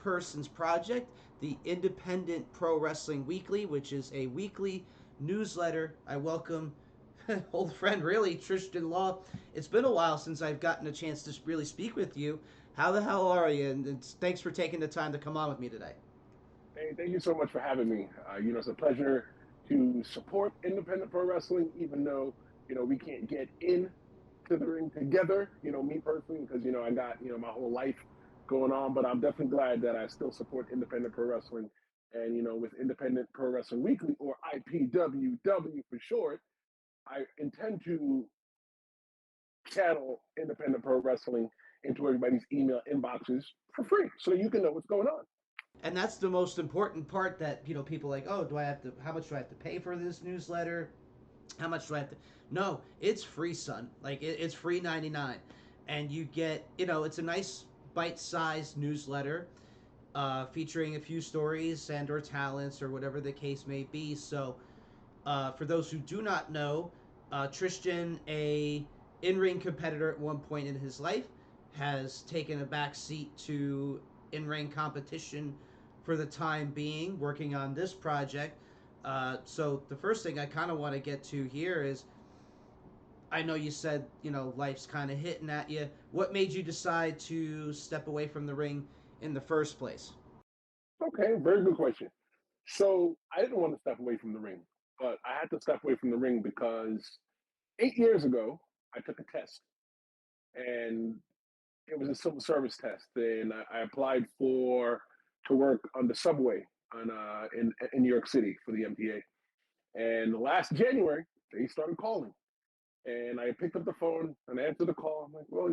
person's project, the Independent Pro Wrestling Weekly, which is a weekly newsletter. I welcome old friend, really, Tristen Law. It's been a while since I've gotten a chance to really speak with you. How the hell are you? And thanks for taking the time to come on with me today. Hey, thank you so much for having me. It's a pleasure to support independent pro wrestling, even though, we can't get in to the ring together, me personally, because, I got, my whole life going on, but I'm definitely glad that I still support independent pro wrestling. And, with Independent Pro Wrestling Weekly, or IPWW for short, I intend to channel independent pro wrestling into everybody's email inboxes for free so that you can know what's going on. And that's the most important part that, people like, oh, do I have to, how much do I have to pay for this newsletter? How much do I have to? No, it's free, son. Like, it's free 99. And you get, it's a nice bite-sized newsletter featuring a few stories and or talents or whatever the case may be. So for those who do not know, Tristan, a in-ring competitor at one point in his life, has taken a back seat to in-ring competition for the time being, working on this project. So the first thing I kind of want to get to here is, I know you said, life's kind of hitting at you. What made you decide to step away from the ring in the first place? Okay, very good question. So I didn't want to step away from the ring, but I had to step away from the ring because 8 years ago I took a test, and it was a civil service test, and I applied for to work on the subway in New York City for the MTA. And last January they started calling, and I picked up the phone and answered the call. I'm like, well,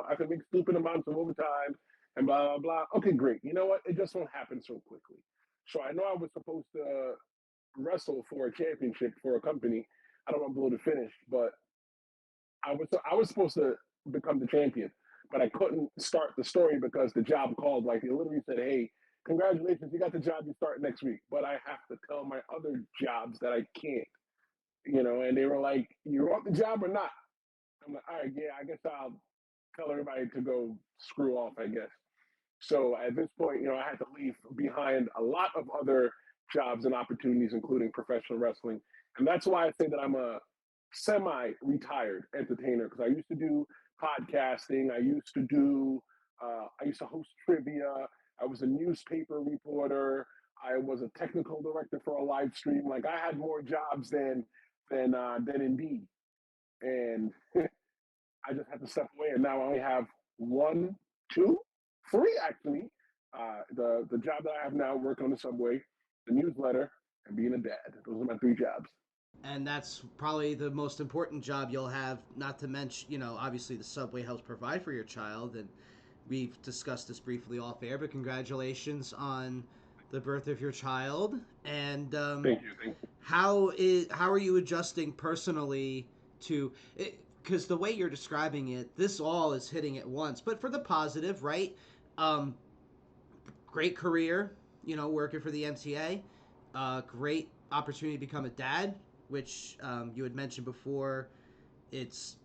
I can make stupid amounts of overtime and blah blah blah. Okay, great. You know what? It just won't happen so quickly. So I know I was supposed to wrestle for a championship for a company. I don't want to blow the finish, but I was supposed to become the champion, but I couldn't start the story because the job called. Like, they literally said, "Hey, congratulations, you got the job. You start next week." But I have to tell my other jobs that I can't. And they were like, "You want the job or not?" I'm like, "All right, yeah, I guess I'll tell everybody to go screw off, I guess." So at this point, I had to leave behind a lot of other jobs and opportunities, including professional wrestling. And that's why I say that I'm a semi-retired entertainer, because I used to do podcasting. I used to host trivia. I was a newspaper reporter. I was a technical director for a live stream. Like, I had more jobs than Indeed. And I just had to step away, and now I only have one, two, three actually. The job that I have now, working on the subway, the newsletter, and being a dad. Those are my three jobs. And that's probably the most important job you'll have, not to mention, obviously the subway helps provide for your child. And we've discussed this briefly off air, but congratulations on the birth of your child. And Thank you. Thank you. how are you adjusting personally to it? Because the way you're describing it, this all is hitting at once, but for the positive, right? Um, Great career, working for the MTA. Great opportunity to become a dad, which you had mentioned before. It's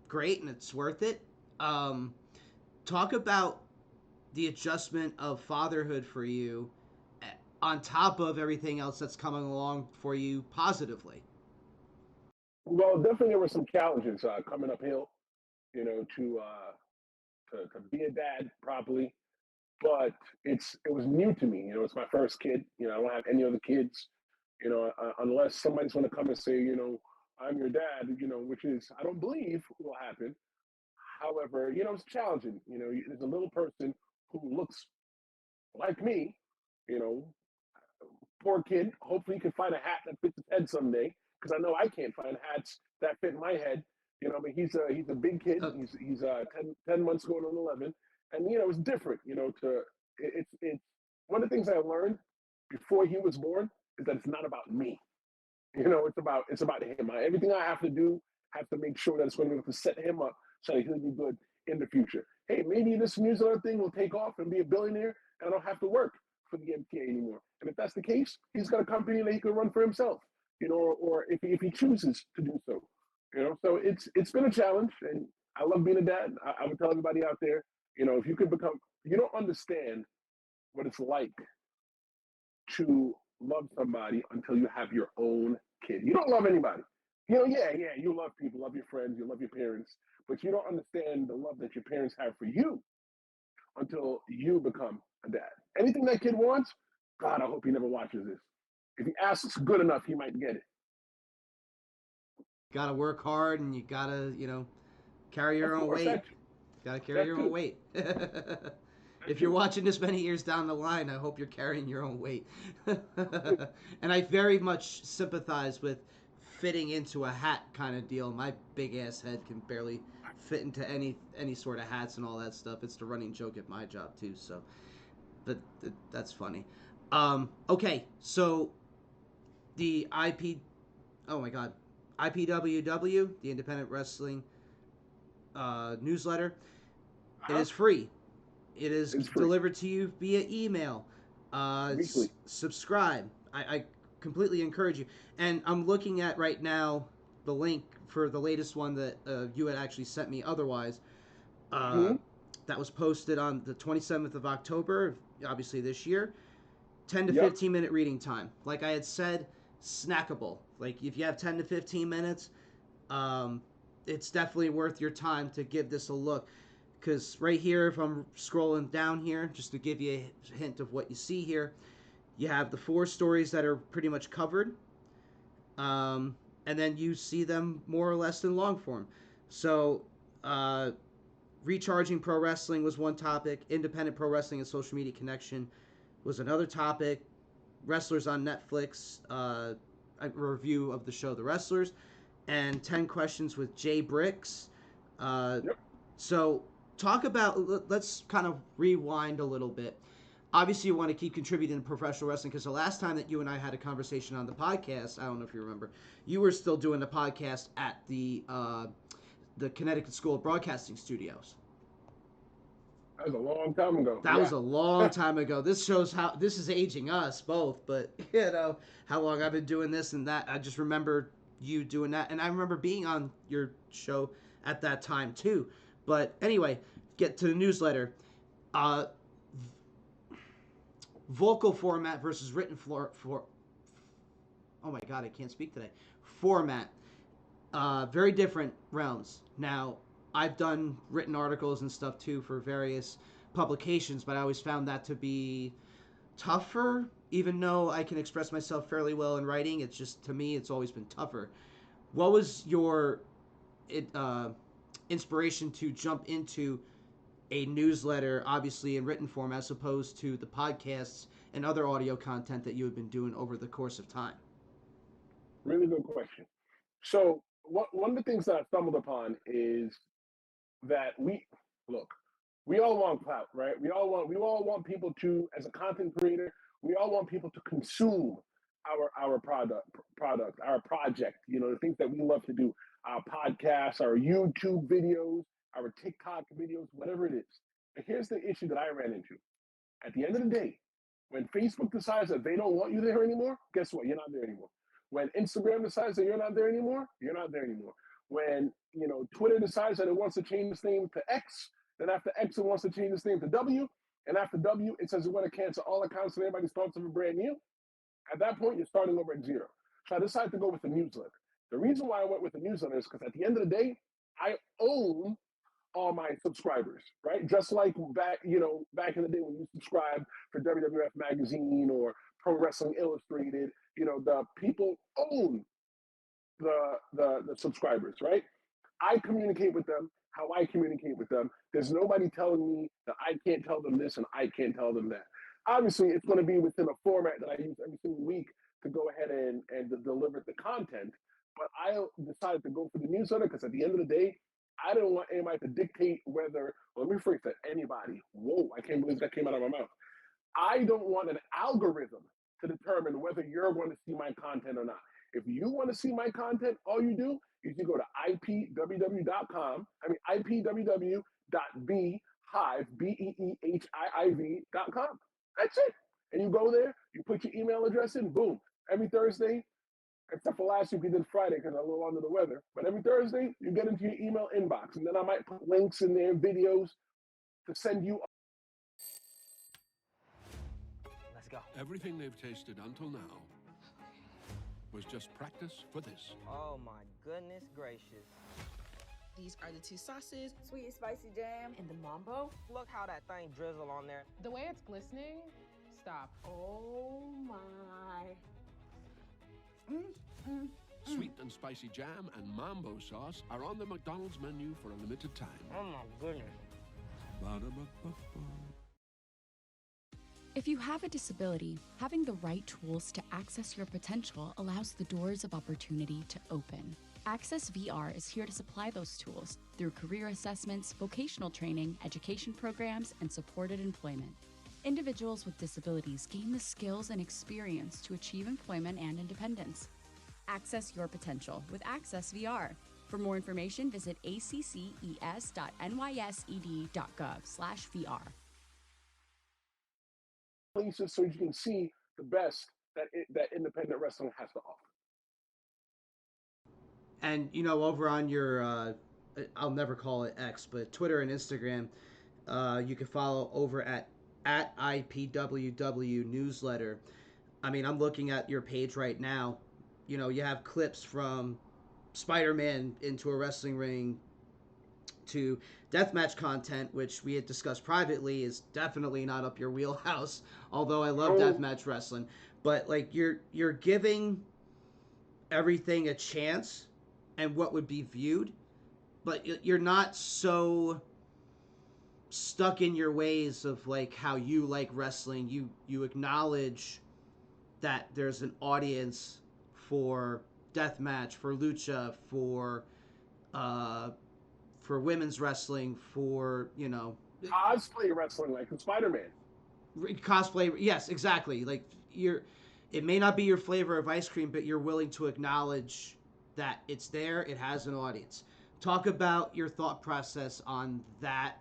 great and it's worth it. Um, Talk about the adjustment of fatherhood for you, on top of everything else that's coming along for you positively. Well, definitely there were some challenges coming uphill, to be a dad properly. But it was new to me. It's my first kid. I don't have any other kids. Unless somebody's going to come and say, I'm your dad. Which is, I don't believe will happen. However, it's challenging. There's a little person who looks like me. You know, poor kid. Hopefully, he can find a hat that fits his head someday. Because I know I can't find hats that fit my head. But he's a big kid. Uh, He's 10 months going on 11, and it's different. It's one of the things I learned before he was born is that it's not about me. It's about him. Everything I have to do have to make sure that it's going to be able to set him up so that he'll be good in the future. Hey, maybe this newsletter thing will take off and be a billionaire, and I don't have to work for the MTA anymore. And if that's the case, he's got a company that he can run for himself. Or if he chooses to do so. So it's been a challenge, and I love being a dad. I would tell everybody out there, if you could become, you don't understand what it's like to love somebody until you have your own kid. You don't love anybody. Yeah, you love people, love your friends, you love your parents, but you don't understand the love that your parents have for you until you become a dad. Anything that kid wants, God, I hope he never watches this. If he asks good enough, he might get it. Got to work hard, and you got to, carry your Of own course, weight. Got to carry that your own too. weight. That If you're too. watching this many years down the line, I hope you're carrying your own weight. And I very much sympathize with fitting into a hat kind of deal. My big ass head can barely fit into any sort of hats and all that stuff. It's the running joke at my job too. So, but that's funny. Okay, so the oh my god, IPWW, the Independent Wrestling newsletter. It Huh? is free. It is It's free. delivered to you via email. Weekly. Subscribe. I completely encourage you. And I'm looking at right now the link for the latest one that you had actually sent me otherwise. Uh, Mm-hmm. that was posted on the 27th of October, obviously this year. 10 to Yep. 15 minute reading time. Like I had said, snackable. Like if you have 10 to 15 minutes, um, it's definitely worth your time to give this a look. Because right here, if I'm scrolling down here, just to give you a hint of what you see here, you have the 4 stories that are pretty much covered, and then you see them more or less in long form. So, uh, recharging pro wrestling was one topic. Independent pro wrestling and social media connection was another topic. Wrestlers on Netflix, a review of the show The Wrestlers, and 10 questions with Jay Bricks. Uh, Yep. so, talk about, let's kind of rewind a little bit. Obviously, you want to keep contributing to professional wrestling because the last time that you and I had a conversation on the podcast, I don't know if you remember, you were still doing the podcast at the Connecticut School of Broadcasting Studios. That was a long time ago. That was Yeah. a long time ago. This shows how this is aging us both, but how long I've been doing this and that. I just remember you doing that, and I remember being on your show at that time too. But anyway, get to the newsletter. Uh, Vocal format versus written for. Oh my god, I can't speak today. Format. Very different realms. Now, I've done written articles and stuff too for various publications, but I always found that to be tougher. Even though I can express myself fairly well in writing, it's just to me, it's always been tougher. What was your inspiration to jump into a newsletter, obviously in written form, as opposed to the podcasts and other audio content that you have been doing over the course of time? Really good question. So one of the things that I stumbled upon is that look, we all want clout, right? We all want people to, as a content creator, we all want people to consume our product, our project, the things that we love to do, our podcasts, our YouTube videos, our TikTok videos, whatever it is. But here's the issue that I ran into. At the end of the day, when Facebook decides that they don't want you there anymore, guess what? You're not there anymore. When Instagram decides that you're not there anymore, you're not there anymore. When Twitter decides that it wants to change its name to X, then after X it wants to change its name to W, and after W it says it want to cancel all accounts and everybody starts over brand new. At that point, you're starting over at zero. So I decided to go with the newsletter. The reason why I went with the newsletter is because at the end of the day, I own all my subscribers, right? Just like back in the day when you subscribed for WWF Magazine or Pro Wrestling Illustrated, the people own the subscribers, right? I communicate with them how I communicate with them. There's nobody telling me that I can't tell them this and I can't tell them that. Obviously, it's going to be within a format that I use every single week to go ahead and deliver the content. But I decided to go for the newsletter because at the end of the day, I didn't want anybody to dictate whether, well, let me rephrase that, anybody. Whoa, I can't believe that came out of my mouth. I don't want an algorithm to determine whether you're going to see my content or not. If you want to see my content, all you do is you go to ipww.com. ipww.beehive.com. That's it. And you go there, you put your email address in, boom. Every Thursday, except for last week we did Friday because I'm a little under the weather. But every Thursday, you get into your email inbox. And then I might put links in there, videos to send you. go. Everything they've tasted until now was just practice for this. Oh my goodness gracious. These are the two sauces. Sweet and spicy jam. And the mambo. Look how that thing drizzle on there. The way it's glistening, stop. Oh my. Sweet and spicy jam and mambo sauce are on the McDonald's menu for a limited time. Oh my goodness. Ba-da-ba-ba-ba. If you have a disability, having the right tools to access your potential allows the doors of opportunity to open. Access VR is here to supply those tools through career assessments, vocational training, education programs, and supported employment. Individuals with disabilities gain the skills and experience to achieve employment and independence. Access your potential with Access VR. For more information, visit acces.nysed.gov/VR. Places so you can see the best that independent wrestling has to offer. And over on your I'll never call it X, but Twitter and Instagram, you can follow over at IPWW newsletter. I mean, I'm looking at your page right now. You have clips from Spider-Man into a wrestling ring to deathmatch content, which we had discussed privately is definitely not up your wheelhouse, although I love deathmatch wrestling. But like you're giving everything a chance and what would be viewed, but you're not so stuck in your ways of like how you like wrestling. You acknowledge that there's an audience for deathmatch, for lucha, for women's wrestling, for cosplay wrestling, like Spider-Man. Cosplay, yes, exactly. Like it may not be your flavor of ice cream, but you're willing to acknowledge that it's there. It has an audience. Talk about your thought process on that.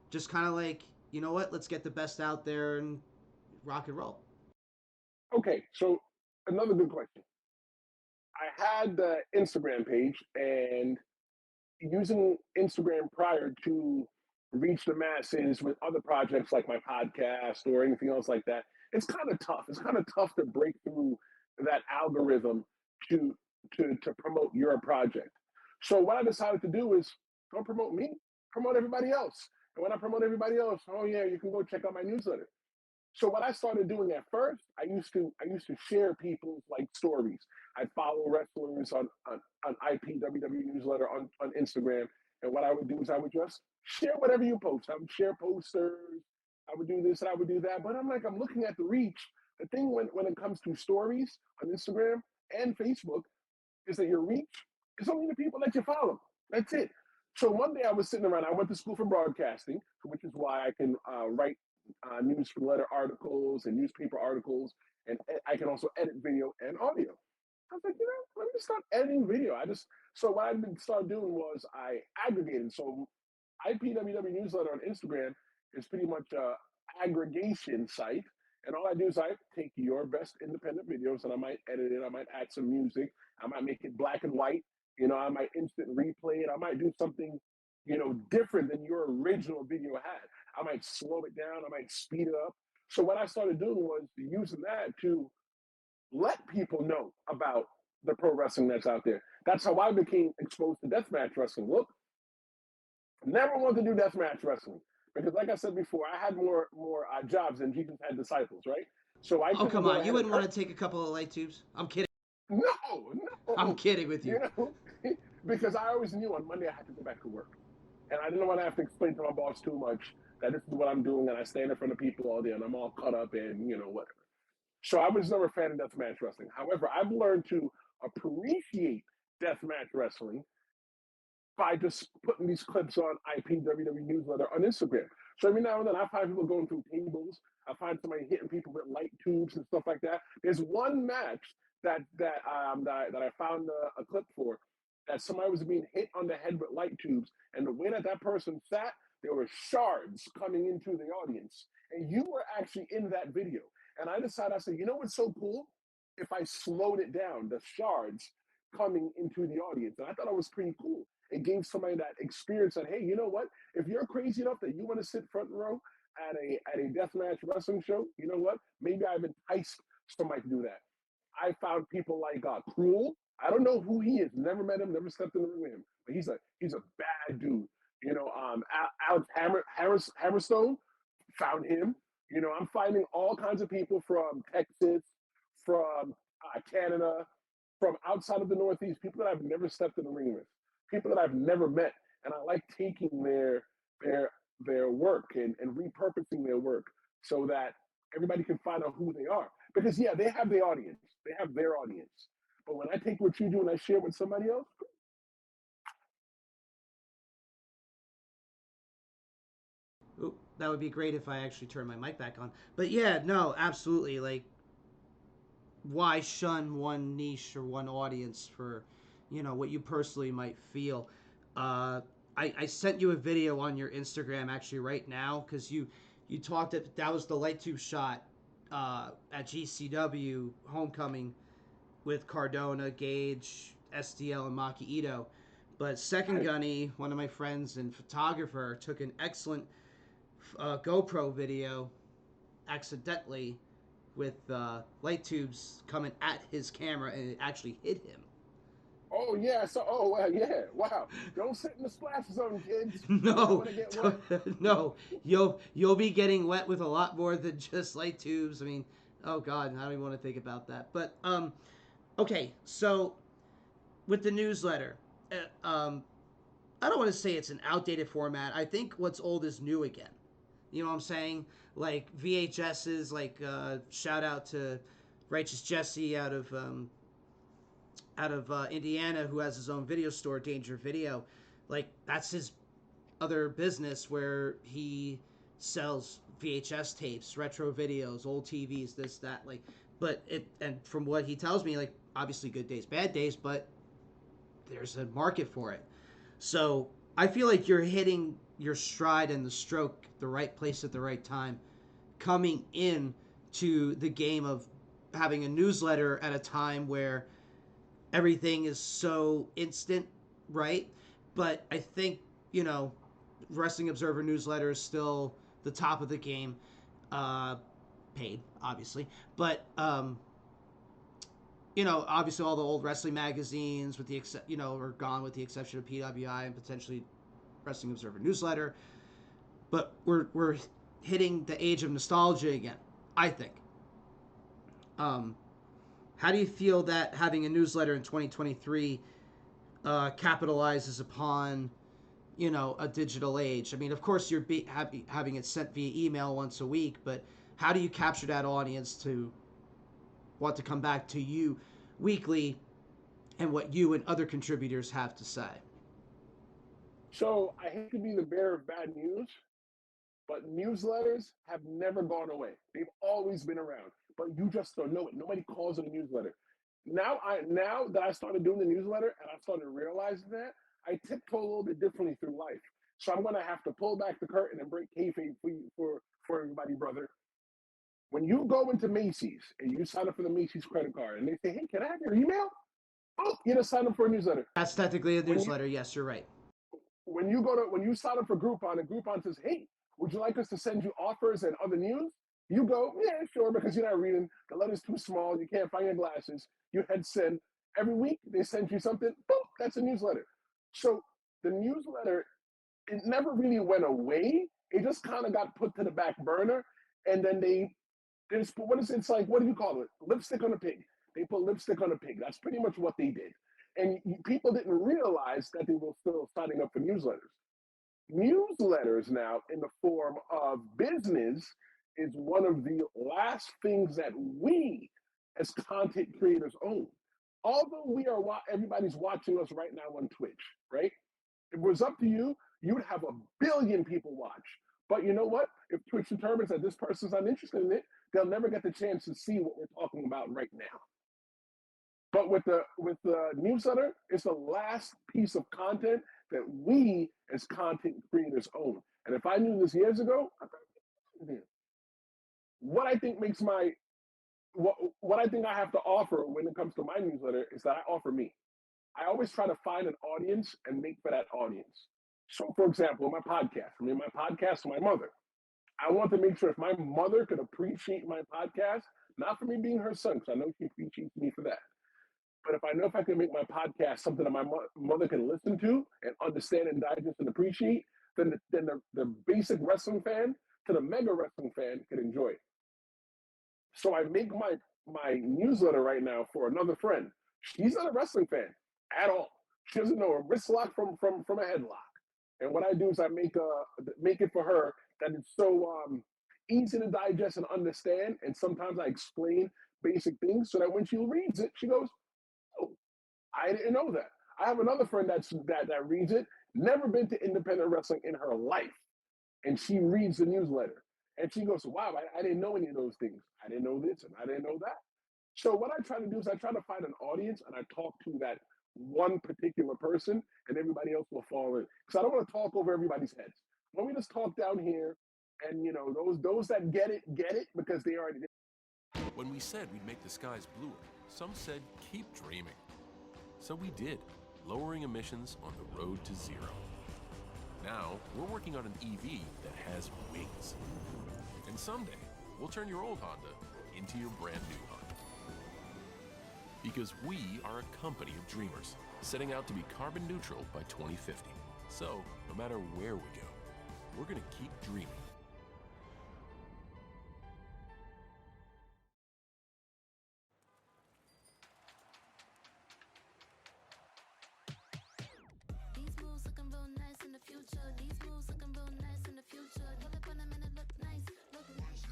Just kind of like, you know what? Let's get the best out there and rock and roll. Okay, so another good question. I had the Instagram page, and using Instagram prior to reach the masses with other projects like my podcast or anything else like that, it's kind of tough. It's kind of tough to break through that algorithm to promote your project. So what I decided to do is don't promote me, promote everybody else. And when I promote everybody else, oh yeah, you can go check out my newsletter. So what I started doing at first, I used to share people's like stories. I follow wrestlers on IPWW newsletter on Instagram, and what I would do is I would just share whatever you post. I would share posters. I would do this and I would do that. But I'm looking at the reach. The thing when it comes to stories on Instagram and Facebook is that your reach is only the people that you follow. That's it. So one day I was sitting around. I went to school for broadcasting, which is why I can write newsletter articles and newspaper articles, and I can also edit video and audio. I was like, let me just start editing video. So what I started doing was I aggregated. So IPWW newsletter on Instagram is pretty much a aggregation site, and all I do is I take your best independent videos and I might edit it. I might add some music. I might make it black and white. I might instant replay it. I might do something, different than your original video had. I might slow it down. I might speed it up. So what I started doing was using that to let people know about the pro wrestling that's out there. That's how I became exposed to deathmatch wrestling. Look, never wanted to do deathmatch wrestling because, like I said before, I had more jobs than Jesus had disciples, right? So Oh, come on. You wouldn't want to take a couple of light tubes? I'm kidding. No. I'm kidding with you. Because I always knew on Monday I had to go back to work. And I didn't want to have to explain to my boss too much that this is what I'm doing, and I stand in front of people all day, and I'm all caught up and, whatever. So I was never a fan of deathmatch wrestling. However, I've learned to appreciate deathmatch wrestling by just putting these clips on IPWW newsletter on Instagram. So every now and then I find people going through tables. I find somebody hitting people with light tubes and stuff like that. There's one match that I found a clip for that somebody was being hit on the head with light tubes, and the way that person sat, there were shards coming into the audience, and you were actually in that video. And I said, what's so cool? If I slowed it down, the shards coming into the audience. And I thought it was pretty cool. It gave somebody that experience that, hey, you know what? If you're crazy enough that you want to sit front row, at a deathmatch wrestling show, you know what? Maybe I've enticed somebody to do that. I found people like Cruel. I don't know who he is. Never met him. Never stepped in the ring with him. But he's a bad dude. You know, Alex Hammerstone, found him. You know, I'm finding all kinds of people from Texas, from Canada, from outside of the Northeast. People that I've never stepped in the ring with. People that I've never met, and I like taking their work and repurposing their work so that everybody can find out who they are. Because yeah, they have the audience. They have their audience. But when I take what you do and I share it with somebody else, Ooh, that would be great if I actually turned my mic back on. But yeah, no, absolutely. Like, why shun one niche or one audience for, what you personally might feel? I sent you a video on your Instagram actually right now because you talked that was the light tube shot at GCW Homecoming with Cardona, Gage, SDL, and Maki Ito. But Second Gunny, one of my friends and photographer, took an excellent GoPro video accidentally with light tubes coming at his camera, and it actually hit him. oh yeah, so yeah, wow. Don't sit in the splash zone, kids. No, Get wet. no, you'll be getting wet with a lot more than just light tubes. I mean, oh God, I don't even want to think about that. But okay, so with the newsletter, I don't want to say it's an outdated format. I think what's old is new again. You know what I'm saying? Like VHSs, like shout out to Righteous Jesse out of Indiana, who has his own video store, Danger Video. Like that's his other business where he sells VHS tapes, retro videos, old TVs, this, that. Like, but and from what he tells me, like obviously good days, bad days, but there's a market for it. So I feel like you're hitting your stride and the stroke the right place at the right time, coming in to the game of having a newsletter at a time where everything is so instant, right? But I think, Wrestling Observer newsletter is still the top of the game, paid, obviously. But, obviously all the old wrestling magazines, with the are gone with the exception of PWI and potentially Wrestling Observer newsletter. But we're hitting the age of nostalgia again, I think. How do you feel that having a newsletter in 2023 capitalizes upon, a digital age? I mean, of course, you're having it sent via email once a week, but how do you capture that audience to want to come back to you weekly and what you and other contributors have to say? So I hate to be the bearer of bad news, but newsletters have never gone away. They've always been around, but you just don't know it. Nobody calls it a newsletter. Now that I started doing the newsletter and I started realizing that, I tiptoe a little bit differently through life. So I'm gonna have to pull back the curtain and break kayfabe for everybody, brother. When you go into Macy's and you sign up for the Macy's credit card and they say, "Hey, can I have your email?" Oh, you just sign up for a newsletter. That's technically a newsletter. Yes, you're right. When you sign up for Groupon and Groupon says, "Hey, would you like us to send you offers and other news?" You go, "Yeah, sure," because you're not reading. The letter's too small. You can't find your glasses. You hit send. Every week they send you something. Boom, that's a newsletter. So the newsletter, it never really went away. It just kind of got put to the back burner, and then they just put, it's like, what do you call it? Lipstick on a pig. They put lipstick on a pig. That's pretty much what they did. And people didn't realize that they were still signing up for newsletters. Newsletters now, in the form of business, is one of the last things that we as content creators own. Although everybody's watching us right now on Twitch, right? If it was up to you, you would have 1 billion people watch. But you know what? If Twitch determines that this person's not interested in it, they'll never get the chance to see what we're talking about right now. But with the newsletter, it's the last piece of content that we as content creators own. And if I knew this years ago, what I think makes what I think I have to offer when it comes to my newsletter is that I offer me. I always try to find an audience and make for that audience. So, for example, my podcast. My podcast, my mother. I want to make sure if my mother could appreciate my podcast, not for me being her son, because I know she appreciates me for that, but if I can make my podcast something that my mother can listen to and understand and digest and appreciate, then the basic wrestling fan to the mega wrestling fan can enjoy it. So I make my newsletter right now for another friend. She's not a wrestling fan at all. She doesn't know a wrist lock from a headlock. And what I do is I make it for her that it's so easy to digest and understand. And sometimes I explain basic things so that when she reads it, she goes, "Oh, I didn't know that." I have another friend that reads it, never been to independent wrestling in her life, and she reads the newsletter. And she goes, "Wow, I didn't know any of those things. I didn't know this and I didn't know that." So what I try to do is I try to find an audience and I talk to that one particular person, and everybody else will fall in. Because I don't want to talk over everybody's heads. Let me just talk down here, and those that get it because they already did. When we said we'd make the skies bluer, some said keep dreaming. So we did, lowering emissions on the road to zero. Now, we're working on an EV that has wings. And someday, we'll turn your old Honda into your brand new Honda. Because we are a company of dreamers, setting out to be carbon neutral by 2050. So, no matter where we go, we're gonna keep dreaming. These moves looking real nice in the future. These moves looking real nice in the future. Pull up on them and it look nice. Look nice.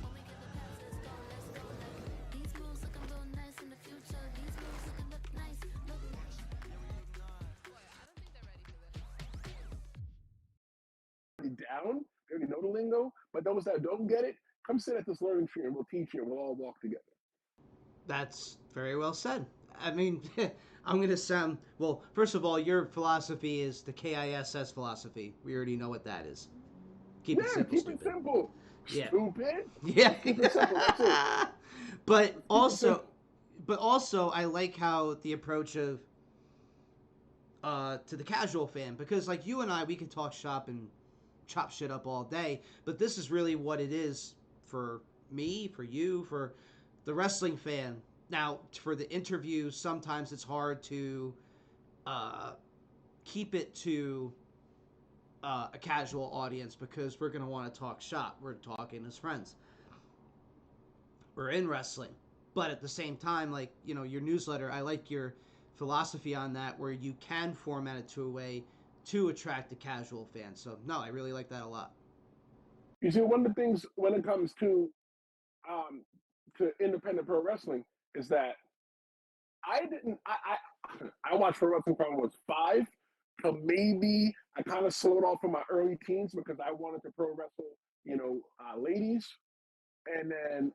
When we get the passes, let's go. These moves looking real nice in the future. These moves looking look nice. Look nice. Boy, I don't think they're ready for this. Down, they already know the lingo, but those that don't get it, come sit at this learning tree and we'll teach you and we'll all walk together. That's very well said. I mean, I'm going to sound, well, first of all, your philosophy is the KISS philosophy. We already know what that is. Keep it simple, keep stupid. it simple. Yeah. Stupid. Yeah. Keep it simple. That's it. But also, I like how the approach of to the casual fan, because like you and I, we can talk shop and chop shit up all day, but this is really what it is for me, for you, for the wrestling fan. Now, for the interview, sometimes it's hard to keep it to a casual audience because we're going to want to talk shop. We're talking as friends. We're in wrestling. But at the same time, like, your newsletter, I like your philosophy on that, where you can format it to a way to attract the casual fan. So, no, I really like that a lot. You see, one of the things when it comes to independent pro wrestling is that I watched pro wrestling from when I was 5 to maybe I kind of slowed off from my early teens because I wanted to pro wrestle, ladies, and then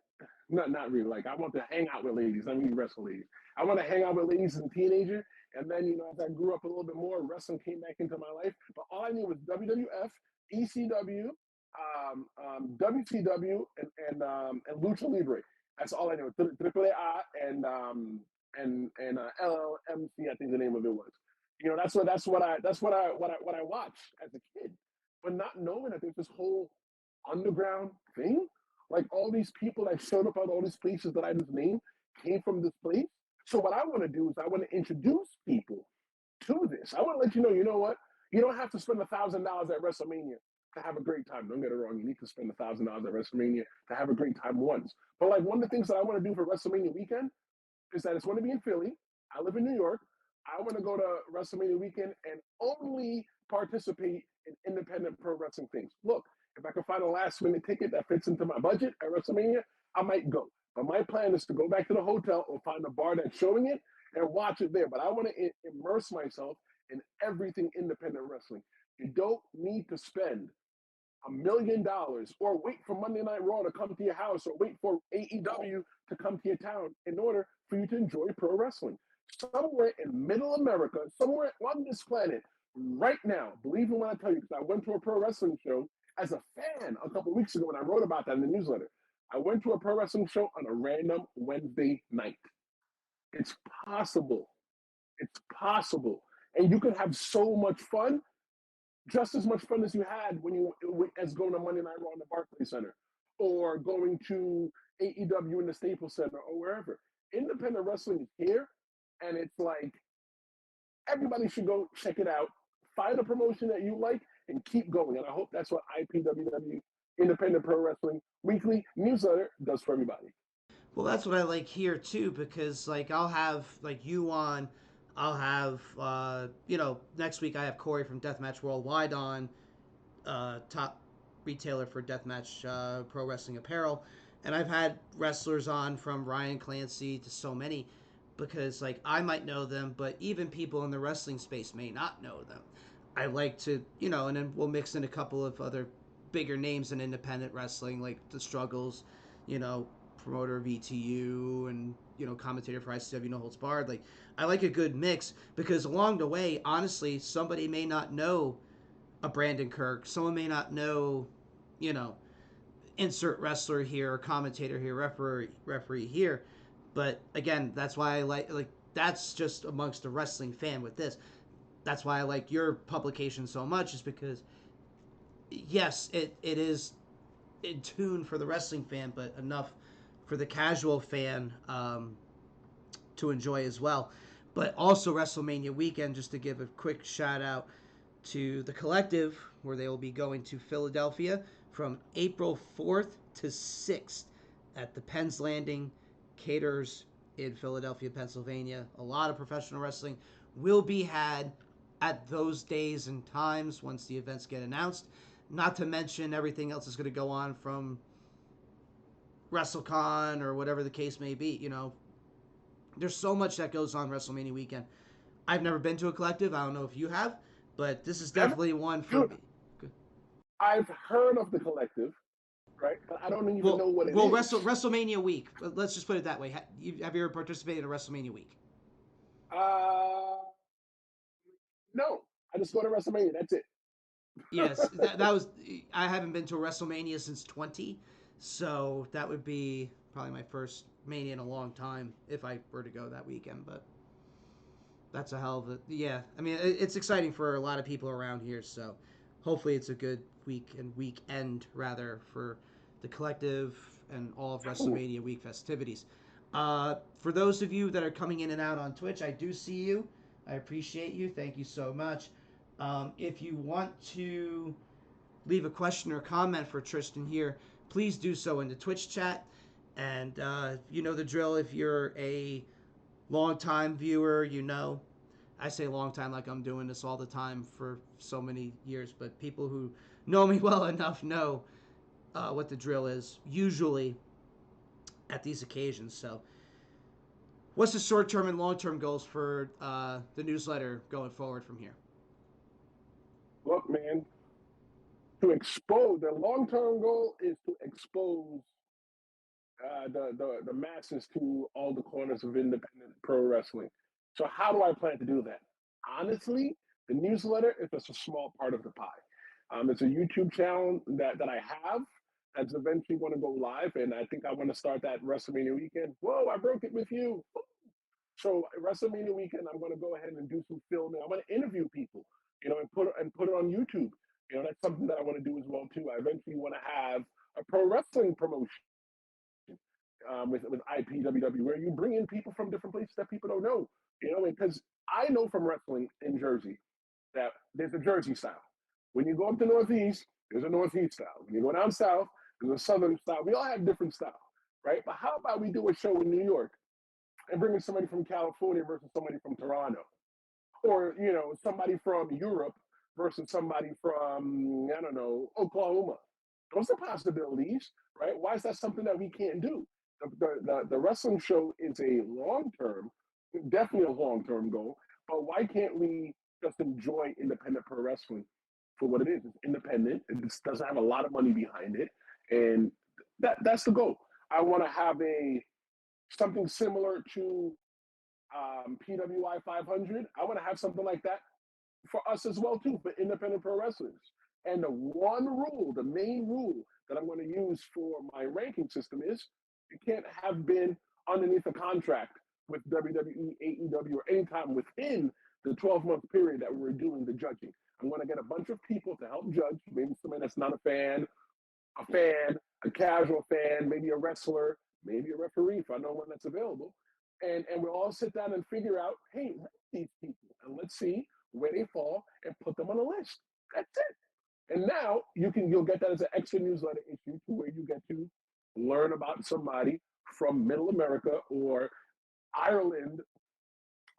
not really. Like I want to hang out with ladies. I mean, wrestle ladies. I want to hang out with ladies as a teenager, and then as I grew up a little bit more, wrestling came back into my life. But all I knew was WWF, ECW, WCW, and Lucha Libre. That's all I knew. Triple A and LLMC, I think the name of it was. That's what I watched as a kid, but not knowing that there's this whole underground thing. Like all these people that showed up at all these places that I just named came from this place. So what I want to do is I want to introduce people to this. I want to let you know what? You don't have to spend $1,000 at WrestleMania to have a great time. Don't get it wrong. You need to spend $1,000 at WrestleMania to have a great time once. But like one of the things that I want to do for WrestleMania weekend is that it's going to be in Philly. I live in New York. I want to go to WrestleMania weekend and only participate in independent pro wrestling things. Look, if I can find a last minute ticket that fits into my budget at WrestleMania, I might go. But my plan is to go back to the hotel or find a bar that's showing it and watch it there. But I want to immerse myself in everything independent wrestling. You don't need to spend $1 million or wait for Monday Night Raw to come to your house or wait for AEW to come to your town in order for you to enjoy pro wrestling. Somewhere in middle America, somewhere on this planet, right now, believe me when I tell you, because I went to a pro wrestling show as a fan a couple of weeks ago and I wrote about that in the newsletter. I went to a pro wrestling show on a random Wednesday night. It's possible It's possible. And you can have so much fun, just as much fun as you had as going to Monday Night Raw in the Barclays Center, or going to AEW in the Staples Center, or wherever. Independent wrestling is here, and it's like everybody should go check it out. Find a promotion that you like and keep going. And I hope that's what IPWW, Independent Pro Wrestling Weekly newsletter, does for everybody. Well, that's what I like here too, because like I'll have like you on, I'll have next week I have Corey from Deathmatch Worldwide on, top retailer for Deathmatch Pro Wrestling Apparel, and I've had wrestlers on from Ryan Clancy to so many, because like I might know them, but even people in the wrestling space may not know them. I like to, and then we'll mix in a couple of other bigger names in independent wrestling, like the Struggles, you know, promoter of ETU, and commentator for ICW No Holds Barred. Like I like a good mix, because along the way, honestly, somebody may not know a Brandon Kirk, someone may not know, you know, insert wrestler here, or commentator here, referee here. But again, that's why I like that's just amongst the wrestling fan with this. That's why I like your publication so much, is because yes, it is in tune for the wrestling fan, but enough for the casual fan to enjoy as well. But also WrestleMania weekend, just to give a quick shout out to the collective, where they will be going to Philadelphia from April 4th to 6th at the Penn's Landing Caterers in Philadelphia, Pennsylvania. A lot of professional wrestling will be had at those days and times once the events get announced. Not to mention everything else is going to go on from WrestleCon or whatever the case may be. There's so much that goes on WrestleMania weekend. I've never been to a collective. I don't know if you have, but this is definitely one for me. I've heard of the collective, right? But I don't even know what it is. Well, WrestleMania week. Let's just put it that way. Have you ever participated in a WrestleMania week? No. I just go to WrestleMania. That's it. Yes, that was. I haven't been to a WrestleMania since 20, so that would be probably my first Mania in a long time if I were to go that weekend. But that's a hell of a, yeah. I mean, it's exciting for a lot of people around here, so hopefully it's a good week and weekend rather for the collective and all of WrestleMania week festivities. For those of you that are coming in and out on Twitch, I do see you. I appreciate you. Thank you so much. If you want to leave a question or comment for Tristen here, please do so in the Twitch chat. And you know the drill. If you're a long-time viewer, I say long time like I'm doing this all the time for so many years, but people who know me well enough know what the drill is, usually at these occasions. So what's the short-term and long-term goals for the newsletter going forward from here? Look, man, the long-term goal is to expose the masses to all the corners of independent pro wrestling. So how do I plan to do that? Honestly, the newsletter is just a small part of the pie. It's a YouTube channel that I have that's eventually going to go live, and I think I want to start that WrestleMania weekend. Whoa, I broke it with you. So WrestleMania weekend, I'm going to go ahead and do some filming. I'm going to interview people, and put it on YouTube. That's something that I want to do as well too. I eventually want to have a pro wrestling promotion with IPWW, where you bring in people from different places that people don't know. Because I know from wrestling in Jersey that there's a Jersey style. When you go up to Northeast, there's a Northeast style. When you go down South, there's a Southern style. We all have different styles, right? But how about we do a show in New York and bring in somebody from California versus somebody from Toronto, or somebody from Europe versus somebody from, I don't know, Oklahoma. Those are possibilities, right? Why is that something that we can't do? The wrestling show is a long-term, definitely a long-term goal, but why can't we just enjoy independent pro wrestling for what it is? It's independent. It just doesn't have a lot of money behind it, and that's the goal. I want to have something similar to PWI 500. I want to have something like that for us as well too, for independent pro wrestlers. And the main rule that I'm going to use for my ranking system is you can't have been underneath a contract with WWE, AEW, or any time within the 12-month period that we're doing the judging. I'm going to get a bunch of people to help judge, maybe somebody that's not a fan, a casual fan, maybe a wrestler, maybe a referee if I know one that's available. And we'll all sit down and figure out, hey, rank these people and let's see where they fall and put them on a list. That's it. And now you'll get that as an extra newsletter issue to where you get to learn about somebody from Middle America or Ireland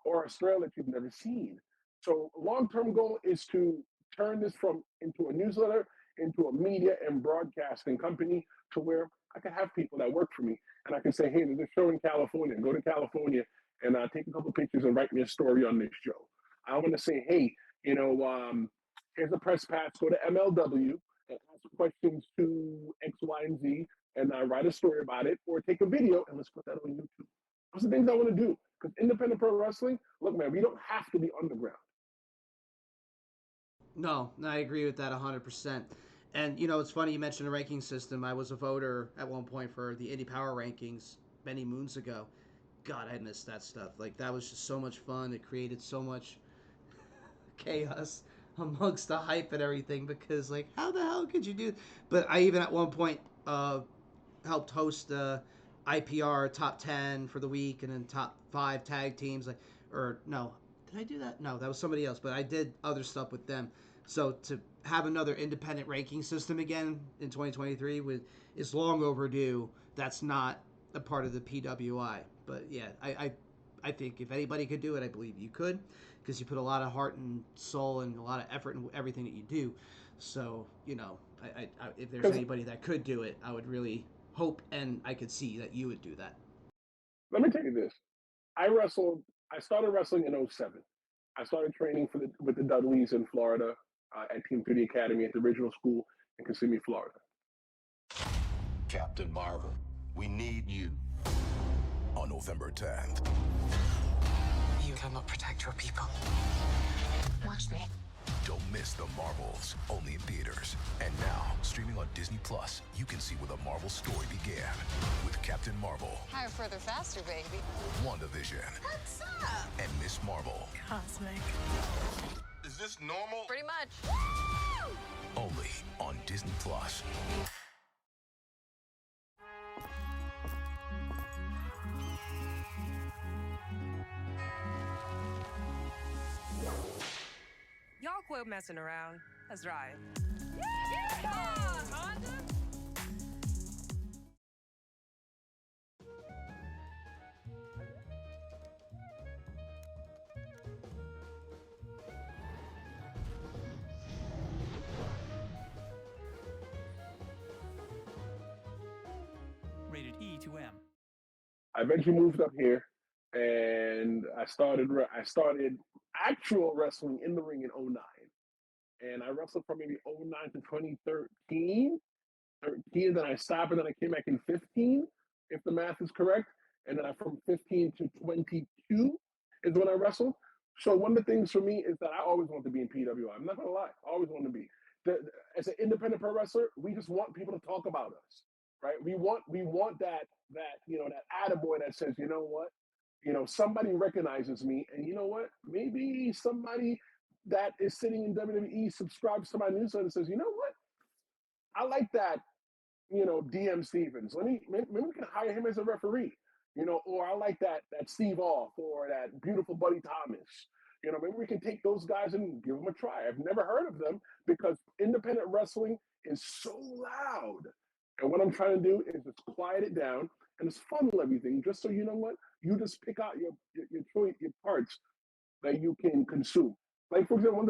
or Australia that you've never seen. So long-term goal is to turn this into a newsletter, into a media and broadcasting company to where I can have people that work for me and I can say, hey, there's a show in California, go to California and take a couple pictures and write me a story on this show. I want to say, hey, here's a press pass, go to MLW and ask questions to X, Y, and Z and write a story about it or take a video and let's put that on YouTube. Those are the things I want to do. Because independent pro wrestling, look, man, we don't have to be underground. No, I agree with that 100%. And, it's funny you mentioned a ranking system. I was a voter at one point for the Indie Power Rankings many moons ago. God, I missed that stuff. Like, that was just so much fun. It created so much chaos amongst the hype and everything because, like, how the hell could you do? But I even at one point helped host the IPR top 10 for the week and then top 5 tag teams. Like, or no, did I do that? No, that was somebody else. But I did other stuff with them. So to have another independent ranking system again in 2023 is long overdue. That's not a part of the PWI. But yeah, I think if anybody could do it, I believe you could, because you put a lot of heart and soul and a lot of effort in everything that you do. So I if there's anybody that could do it, I would really hope and I could see that you would do that. Let me tell you this: I started wrestling in 07. I started training with the Dudleys in Florida at Team 30 Academy at the original school in Kissimmee, Florida. Captain Marvel, we need you on November 10th. You cannot protect your people. Watch me. Don't miss the Marvels, only in theaters. And now, streaming on Disney Plus, you can see where the Marvel story began with Captain Marvel. Higher, further, faster, baby. WandaVision. What's up? And Miss Marvel. Cosmic. Is this normal? Pretty much. Only on Disney Plus. Y'all quit messing around. That's right. Rated E to M. I eventually moved up here, and I started actual wrestling in the ring in 09. And I wrestled from maybe 09 to 2013. Then I stopped, and then I came back in 15, if the math is correct. And then from 15 to 22 is when I wrestled. So one of the things for me is that I always want to be in PWI. I'm not gonna lie, I always want to be. As an independent pro wrestler, we just want people to talk about us, right? We want that attaboy that says, you know what, somebody recognizes me, and you know what, maybe somebody that is sitting in WWE subscribes to my newsletter and says, you know what, I like that, DM Stevens. Maybe we can hire him as a referee, or I like that Steve Off or that beautiful Buddy Thomas. Maybe we can take those guys and give them a try. I've never heard of them because independent wrestling is so loud. And what I'm trying to do is just quiet it down and just funnel everything, just so you know what, you just pick out your parts that you can consume. Like, for example,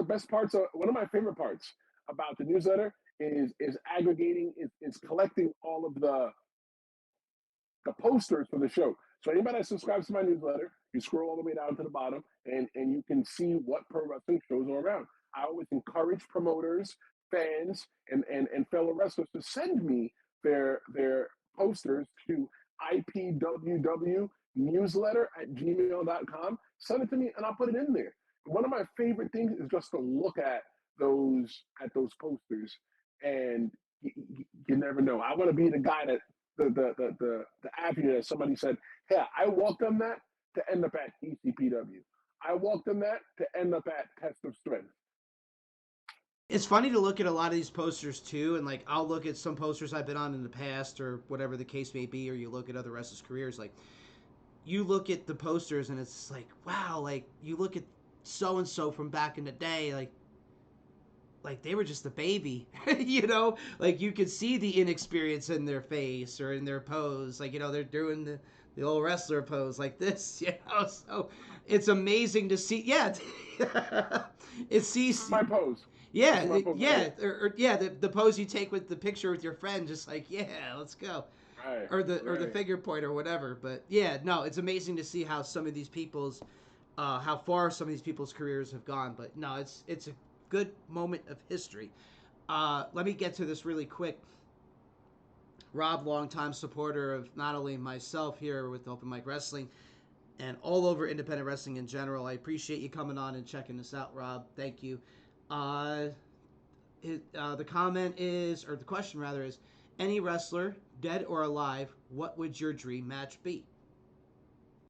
one of my favorite parts about the newsletter is aggregating, is collecting all of the posters for the show. So anybody that subscribes to my newsletter, you scroll all the way down to the bottom and you can see what pro wrestling shows are around. I always encourage promoters, fans, and fellow wrestlers to send me their posters to ipwwnewsletter@gmail.com. Send it to me and I'll put it in there. One of my favorite things is just to look at those posters, and you never know. I want to be the guy that the avenue that somebody said, hey, I walked on that to end up at ECPW. I walked in that to end up at Test of Strength. It's funny to look at a lot of these posters too, and like I'll look at some posters I've been on in the past or whatever the case may be, or you look at other wrestlers' careers. Like you look at the posters and it's like, wow, like you look at so and so from back in the day, like they were just a baby, you know, like you could see the inexperience in their face or in their pose, like, you know, they're doing the old wrestler pose like this, you know. So it's amazing to see. Yeah. It's my pose. Yeah, my pose yeah, or yeah, the pose you take with the picture with your friend, just like, yeah, let's go. Right, or the figure point or whatever. But yeah, no, it's amazing to see how some of these people's how far some of these people's careers have gone. But no, it's a good moment of history. Let me get to this really quick. Rob, longtime supporter of not only myself here with Open Mic Wrestling and all over independent wrestling in general. I appreciate you coming on and checking this out, Rob. Thank you. The comment is, or the question rather is, any wrestler, dead or alive, what would your dream match be?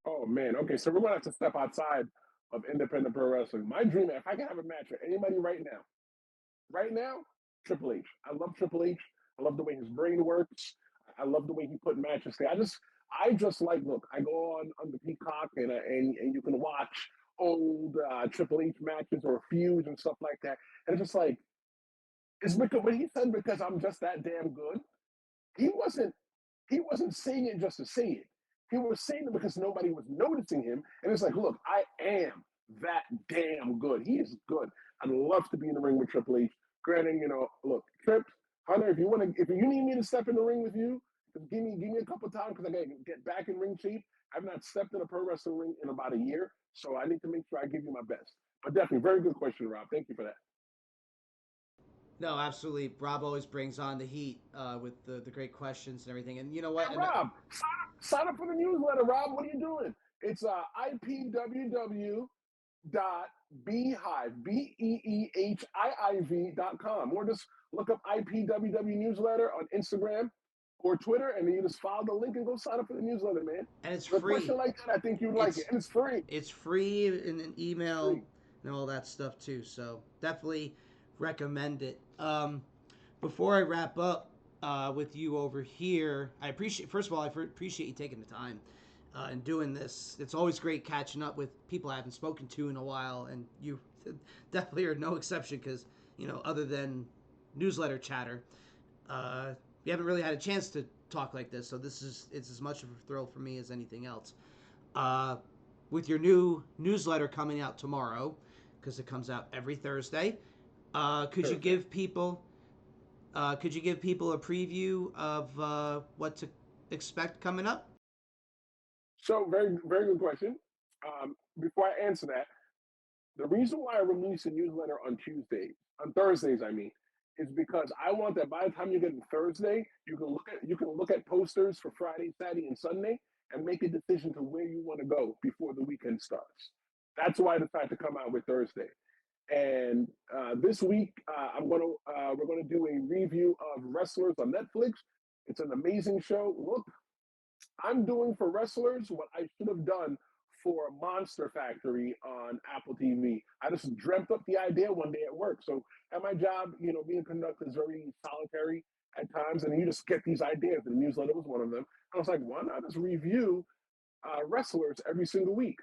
Oh man, okay, so we're gonna have to step outside of independent pro wrestling. My dream, if I can have a match with anybody right now, Triple H. I love Triple H. I love the way his brain works. I love the way he put matches together. I just like, look, I go on the Peacock and you can watch old Triple H matches or feuds and stuff like that. And it's just like, it's because when he said because I'm just that damn good, he wasn't saying it just to say it. He was saying it because nobody was noticing him. And it's like, look, I am that damn good. He is good. I'd love to be in the ring with Triple H. Granted, you know, look, Trip, Hunter, if you need me to step in the ring with you, just give me a couple times because I gotta get back in ring shape. I've not stepped in a pro wrestling ring in about a year, so I need to make sure I give you my best. But definitely, very good question, Rob. Thank you for that. No, absolutely. Rob always brings on the heat with the great questions and everything. And you know what? Hey, Rob, sign up for the newsletter, Rob. What are you doing? It's IPWW.beehive, BEEHIIV.com. Or just look up IPWW newsletter on Instagram or Twitter, and then you just follow the link and go sign up for the newsletter, man. And it's With free. a question like that, I think you'd like it. And it's free. It's free in an email and all that stuff too. So definitely recommend it. Before I wrap up with you over here, I appreciate you taking the time and doing this. It's always great catching up with people I haven't spoken to in a while, and you definitely are no exception because, you know, other than newsletter chatter, we haven't really had a chance to talk like this. So it's as much of a thrill for me as anything else. With your new newsletter coming out tomorrow, because it comes out every Thursday, could you give people a preview of what to expect coming up? So very, very good question. Before I answer that, the reason why I release a newsletter on Thursdays, I mean, is because I want that by the time you get to Thursday, you can look at posters for Friday, Saturday, and Sunday, and make a decision to where you want to go before the weekend starts. That's why I decided to come out with Thursday. And this week, we're gonna do a review of Wrestlers on Netflix. It's an amazing show. Look, I'm doing for Wrestlers what I should have done for Monster Factory on Apple TV. I just dreamt up the idea one day at work. So at my job, you know, being a conductor is very solitary at times, and you just get these ideas. The newsletter was one of them. I was like, why not just review Wrestlers every single week?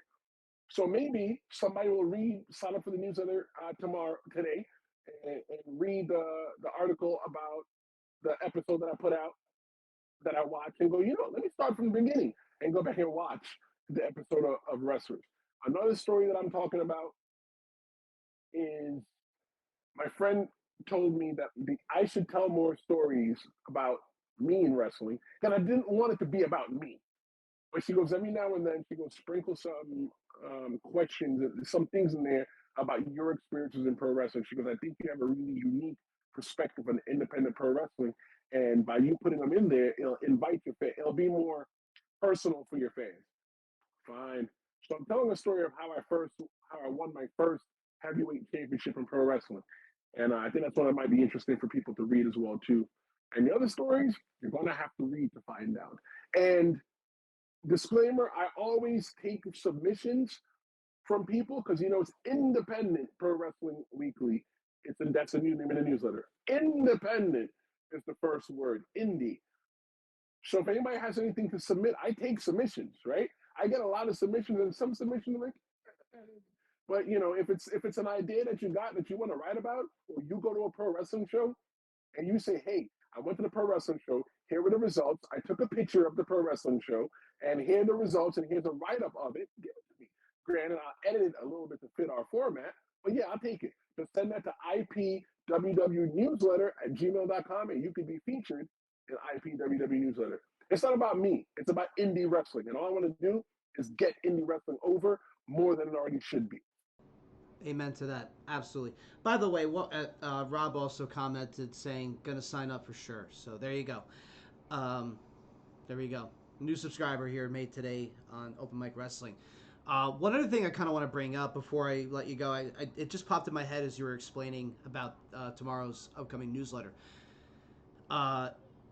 So maybe somebody will sign up for the newsletter today, and read the article about the episode that I put out, that I watched, and go, you know, let me start from the beginning and go back and watch the episode of Wrestlers. Another story that I'm talking about is my friend told me that I should tell more stories about me in wrestling, and I didn't want it to be about me. But she goes, every now and then, she goes, sprinkle some questions, some things in there about your experiences in pro wrestling. She goes, I think you have a really unique perspective on independent pro wrestling. And by you putting them in there, it'll invite your fans. It'll be more personal for your fans. Fine. So I'm telling a story of how I won my first heavyweight championship in pro wrestling. And I think that's one that might be interesting for people to read as well, too. And the other stories, you're going to have to read to find out. And disclaimer, I always take submissions from people because it's independent Pro Wrestling Weekly. That's the new name of the newsletter. Independent is the first word, indie. So if anybody has anything to submit, I take submissions, right? I get a lot of submissions, and some submissions are like, but if it's an idea that you got that you want to write about, or you go to a pro wrestling show and you say, hey, I went to the pro wrestling show, here were the results, I took a picture of the pro wrestling show, and here are the results, and here's a write-up of it, give it to me. Granted, I'll edit it a little bit to fit our format, but yeah, I'll take it. Just send that to ipwwnewsletter@gmail.com, and you can be featured in IPWW Newsletter. It's not about me. It's about indie wrestling. And all I want to do is get indie wrestling over more than it already should be. Amen to that. Absolutely. By the way, Rob also commented saying, going to sign up for sure. So there you go. There we go. New subscriber here made today on Open Mic Wrestling. One other thing I kind of want to bring up before I let you go, it just popped in my head as you were explaining about tomorrow's upcoming newsletter.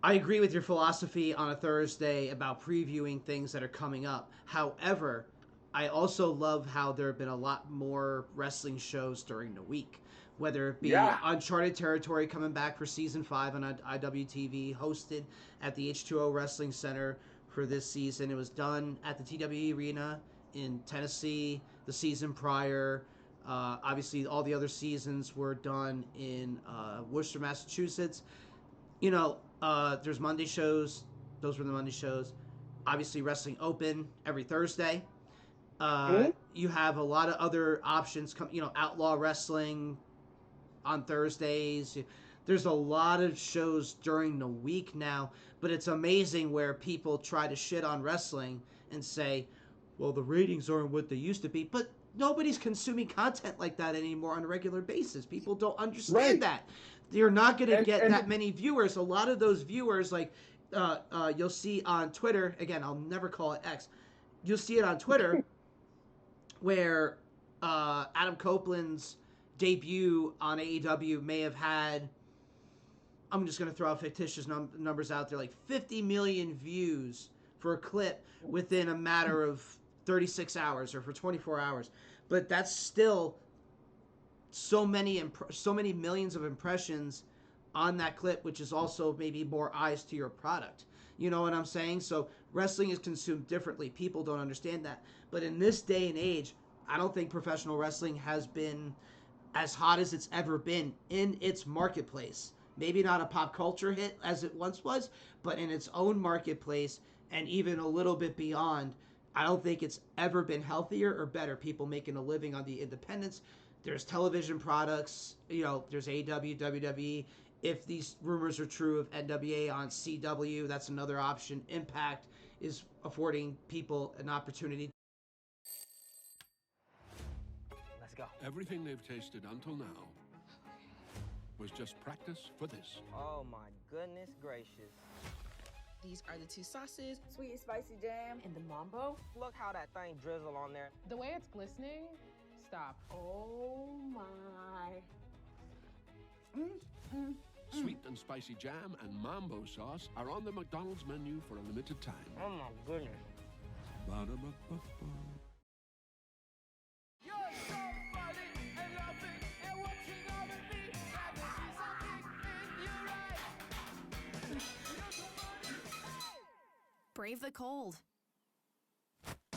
I agree with your philosophy on a Thursday about previewing things that are coming up. However, I also love how there have been a lot more wrestling shows during the week, whether it be Uncharted Territory coming back for Season 5 on IWTV, hosted at the H2O Wrestling Center for this season. It was done at the TWE Arena in Tennessee the season prior. Obviously, all the other seasons were done in Worcester, Massachusetts. There's Monday shows. Those were the Monday shows. Obviously, Wrestling Open every Thursday. You have a lot of other options. Outlaw Wrestling on Thursdays. There's a lot of shows during the week now, but it's amazing where people try to shit on wrestling and say, well, the ratings aren't what they used to be. But nobody's consuming content like that anymore on a regular basis. People don't understand that. You're not going to get that many viewers. A lot of those viewers, like you'll see on Twitter, again, I'll never call it X. You'll see it on Twitter where Adam Copeland's debut on AEW may have had, I'm just going to throw out fictitious numbers out there, like 50 million views for a clip within a matter of 36 hours or for 24 hours. But that's still so many millions of impressions on that clip, which is also maybe more eyes to your product. You know what I'm saying? So wrestling is consumed differently. People don't understand that. But in this day and age, I don't think professional wrestling has been as hot as it's ever been in its marketplace. Maybe not a pop culture hit as it once was, but in its own marketplace and even a little bit beyond, I don't think it's ever been healthier or better. People making a living on the independents. There's television products, there's AEW, WWE. If these rumors are true of NWA on CW, that's another option. Impact is affording people an opportunity. Let's go. Everything they've tasted until now was just practice for this. Oh my goodness gracious. These are the two sauces. Sweet and spicy jam and the mambo. Look how that thing drizzle on there. The way it's glistening, stop. Oh my. Sweet and spicy jam and mambo sauce are on the McDonald's menu for a limited time. Oh my goodness. Ba-da-ba-ba-ba. You're so funny and laughing and watching over me. I can see something in your eyes. Brave the cold.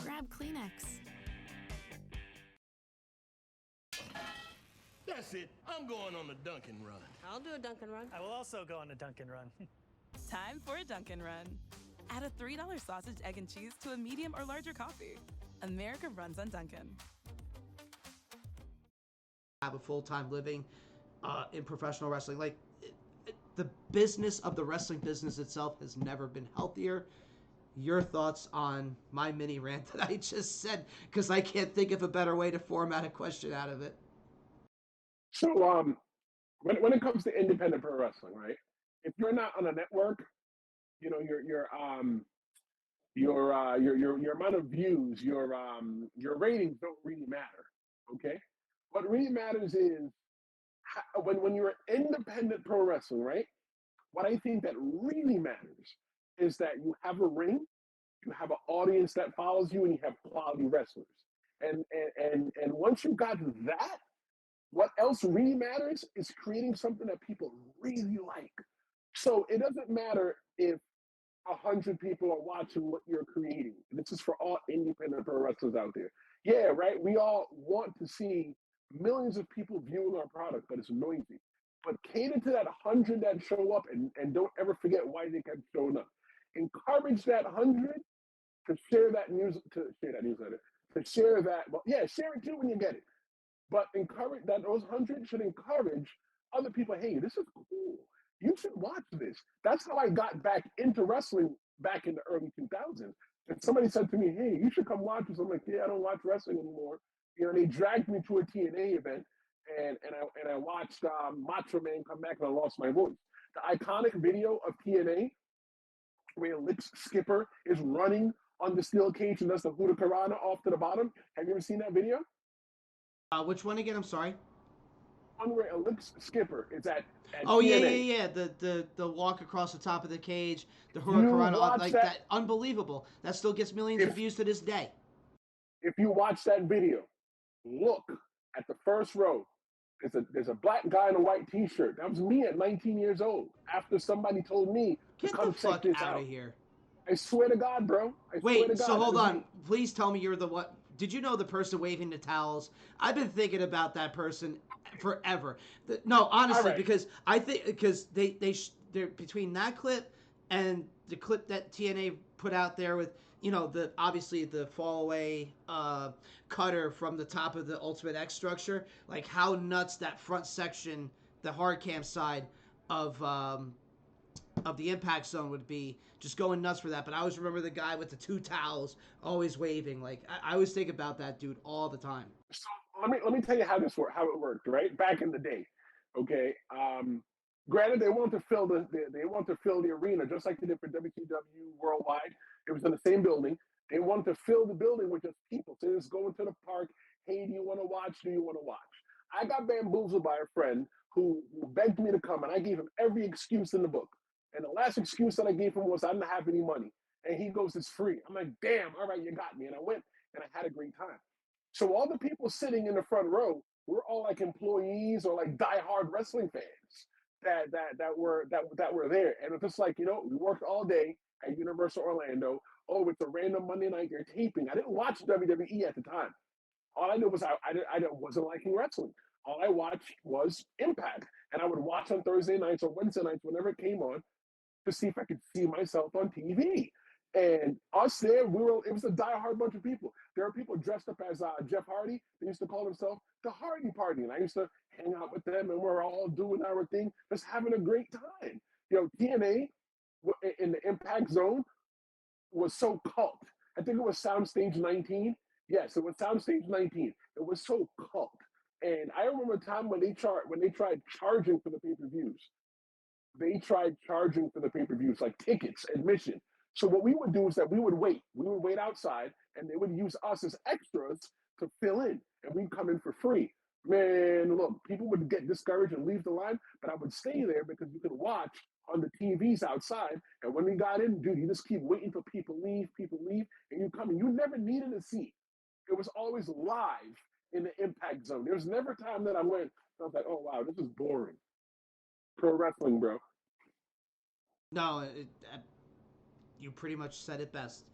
Grab Kleenex. That's it. I'm going on a Dunkin' run. I'll do a Dunkin' run. I will also go on a Dunkin' run. Time for a Dunkin' run. Add a $3 sausage, egg, and cheese to a medium or larger coffee. America runs on Dunkin'. Have a full-time living in professional wrestling. Like, the business of the wrestling business itself has never been healthier. Your thoughts on my mini rant that I just said, because I can't think of a better way to format a question out of it. So when it comes to independent pro wrestling, right? If you're not on a network, your amount of views, your ratings don't really matter. Okay, what really matters is when you're independent pro wrestling, right? What I think that really matters is that you have a ring, you have an audience that follows you, and you have quality wrestlers. And once you got that, what else really matters is creating something that people really like. So it doesn't matter if 100 people are watching what you're creating. This is for all independent pro wrestlers out there. Yeah, right. We all want to see millions of people viewing our product, but it's noisy. But cater to that 100 that show up, and don't ever forget why they kept showing up. Encourage that 100 to share that newsletter, to share that. Well, yeah, share it too when you get it. But encourage that those 100 should encourage other people. Hey, this is cool. You should watch this. That's how I got back into wrestling back in the early 2000s. And somebody said to me, "Hey, you should come watch this." I'm like, "Yeah, I don't watch wrestling anymore." You know, they dragged me to a TNA event, and I watched Macho Man come back, and I lost my voice. The iconic video of TNA where Lick's Skipper is running on the steel cage and does the Hurricanrana off to the bottom. Have you ever seen that video? Which one again? I'm sorry. One where Lick's Skipper is at Oh TNA. yeah. The walk across the top of the cage, the You Hurricanrana, watch like that- that, unbelievable. That still gets millions of views to this day. If you watch that video, look at the first row. There's a black guy in a white T-shirt. That was me at 19 years old. After somebody told me to come check this out. Of here. I swear to God, bro. I swear to Wait, God. so hold That was on. me. Please tell me you're the what? Did you know the person waving the towels? I've been thinking about that person forever. No, honestly, right. because I think they're between that clip and the clip that TNA put out there with obviously the fall away cutter from the top of the Ultimate X structure, like how nuts that front section, the hard cam side of the impact zone would be, just going nuts for that. But I always remember the guy with the two towels always waving. Like I always think about that dude all the time. So let me tell you how it worked, right? Back in the day, okay. Granted, they want to fill the arena just like they did for WCW Worldwide. It was in the same building. They wanted to fill the building with just people. So just go into the park. Hey, do you want to watch? Do you want to watch? I got bamboozled by a friend who begged me to come, and I gave him every excuse in the book. And the last excuse that I gave him was I didn't have any money. And he goes, "It's free." I'm like, "Damn, all right, you got me." And I went, and I had a great time. So all the people sitting in the front row were all like employees or like diehard wrestling fans that were there. And it's just like, we worked all day at Universal Orlando. Oh, it's a random Monday night, you're taping. I didn't watch WWE at the time. All I knew was I wasn't liking wrestling. All I watched was Impact. And I would watch on Thursday nights or Wednesday nights, whenever it came on, to see if I could see myself on TV. And us there, it was a diehard bunch of people. There were people dressed up as Jeff Hardy. They used to call themselves the Hardy Party. And I used to hang out with them, and we're all doing our thing, just having a great time. TNA in the Impact Zone was so cult. I think it was Soundstage 19. Yes, it was Soundstage 19. It was so cult. And I remember a time when they tried charging for the pay-per-views. They tried charging for the pay-per-views, like tickets, admission. So what we would do is that we would wait. We would wait outside, and they would use us as extras to fill in, and we'd come in for free. Man, look, people would get discouraged and leave the line, but I would stay there because you could watch on the TVs outside. And when we got in, dude, you just keep waiting for people leave, and you come in. You never needed a seat. It was always live in the Impact Zone. There was never a time that I was like, "Oh, wow, this is boring." Pro wrestling, bro. No, you pretty much said it best.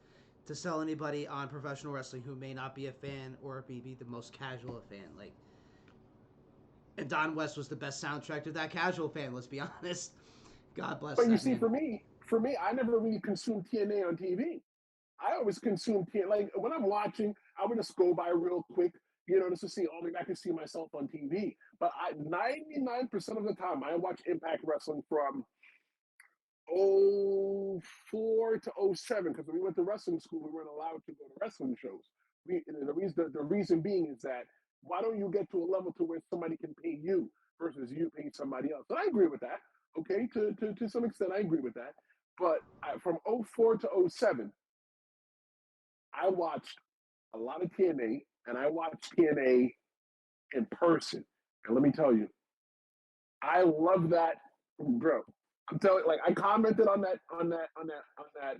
To sell anybody on professional wrestling who may not be a fan or be the most casual fan, like, and Don West was the best soundtrack to that casual fan. Let's be honest. God bless. But you that see, man. for me, I never really consumed TNA on TV. I always consumed TNA. Like when I'm watching, I would just go by real quick, just to see. Oh, maybe I can see myself on TV. But 99% of the time, I watch Impact Wrestling from 04 to 07, because when we went to wrestling school, we weren't allowed to go to wrestling shows. The reason being is that why don't you get to a level to where somebody can pay you versus you paying somebody else? And I agree with that. Okay, to some extent, I agree with that. But from 04 to 07, I watched a lot of TNA, and I watched TNA in person. And let me tell you, I love that, bro. I'm telling you, like I commented on that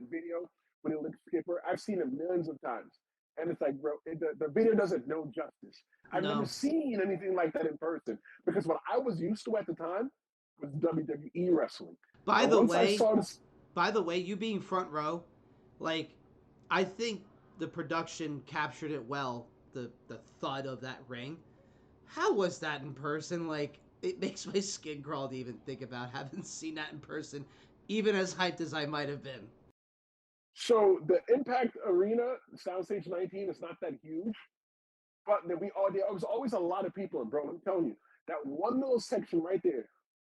video when he looks Skipper. I've seen it millions of times. And it's like, bro, the video doesn't know justice. I've never seen anything like that in person because what I was used to at the time was WWE wrestling. By the way, you being front row, like, I think the production captured it well. The thud of that ring. How was that in person? Like, it makes my skin crawl to even think about having seen that in person, even as hyped as I might have been. So the Impact Arena, Soundstage 19, is not that huge, but there was always a lot of people in, bro. I'm telling you, that one little section right there,